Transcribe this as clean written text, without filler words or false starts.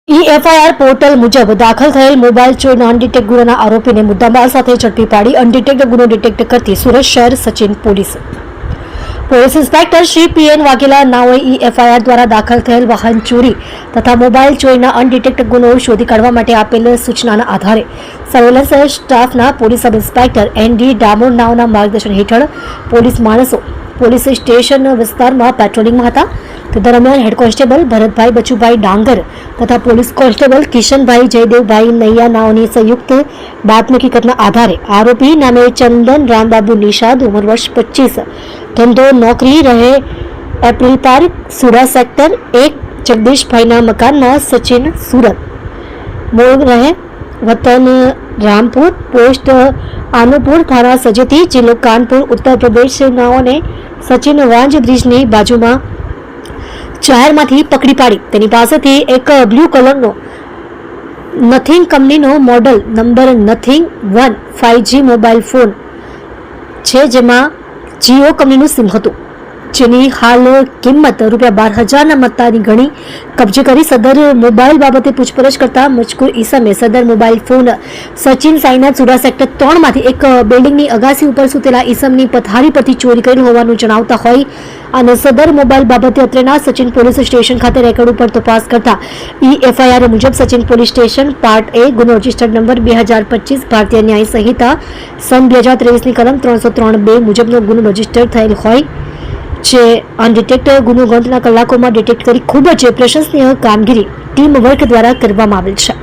FIR portal મુજબ દાખલ થયેલ મોબાઈલ ચોરીના અનડિટેક્ટ ગુનાના આરોપીને મુદ્દામાલ સાથે ઝડપી પાડી અનડિટેક્ટ ગુનો ડિટેક્ટ કરતી સુરત શહેર Sachin police inspector Shri PN Vaghela નાઓએ એફઆઈઆર દ્વારા દાખલ થયેલ વાહન ચોરી તથા મોબાઈલ ચોરીના અનડિટેક્ટ ગુનો શોધી કાઢવા માટે આપેલ સૂચનાના આધારે સર્વેલન્સ સ્ટાફના police sub inspector ND Damor નાઓના માર્ગદર્શન હેઠળ પોલીસ માણસો પોલીસ સ્ટેશન વિસ્તારમાં પેટ્રોલિંગમાં હતા તે દરમિયાન હેડ કોન્સ્ટેબલ ભરતભાઈ બચુભાઈ ડાંગર તથા પોલીસ કોન્સ્ટેબલ કિશનભાઈ જયદેવભાઈ નૈયા નાઓની સંયુક્ત બાતમી હકીકતના આધારે આરોપી નામે ચંદન રામબાબુ નિષાદ ઉંમર વર્ષ 25 ધંધો નોકરી રહે એપ્રિલ પાર્ક સુરા સેક્ટર 1 જગદીશભાઈના મકાનમાં સચિન સુરત મૂળ રહે વતન રામપુર પોસ્ટ આનુપુર થાના સજેતી જિલ્લો કાનપુર ઉત્તર પ્રદેશ નાઓને સચિન વાંજ બ્રિજની બાજુમાં જાહેરમાંથી પકડી પાડી તેની પાસેથી એક બ્લુ કલરનો નથિંગ કંપનીનો model number nothing 5G mobile phone છે જેમાં જીઓ કંપનીનું સિમ હતું જેની હાલ કિંમત ₹12,000ના મત્તાની ગણી કબજે કરી સદર મોબાઈલ બાબતે પૂછપરછ કરતા મજકૂર ઈસમે સદર મોબાઈલ ફોન સચિન સાઈનાથ સુરા સેક્ટર 3માંથી એક બિલ્ડિંગની અગાસી ઉપર સૂતેલા ઈસમની પથારી પરથી ચોરી કરેલ હોવાનું જણાવતા હોય અને સદર મોબાઈલ બાબતે અત્રેના સચિન પોલીસ સ્ટેશન ખાતે રેકોર્ડ ઉપર તપાસ કરતા એફઆઈઆર મુજબ Sachin police station part A ગુનો રજિસ્ટર્ડ નંબર 2025 ભારતીય ન્યાય સંહિતા સન 2023ની કલમ 303(2) મુજબનો ગુનો રજિસ્ટર થયેલ હોય જે અનડિટેક્ટ ગુનો ગણતરીના કલાકોમાં ડિટેક્ટ કરી ખૂબ જ પ્રશંસનીય કામગીરી ટીમ વર્ક દ્વારા કરવામાં આવેલ છે।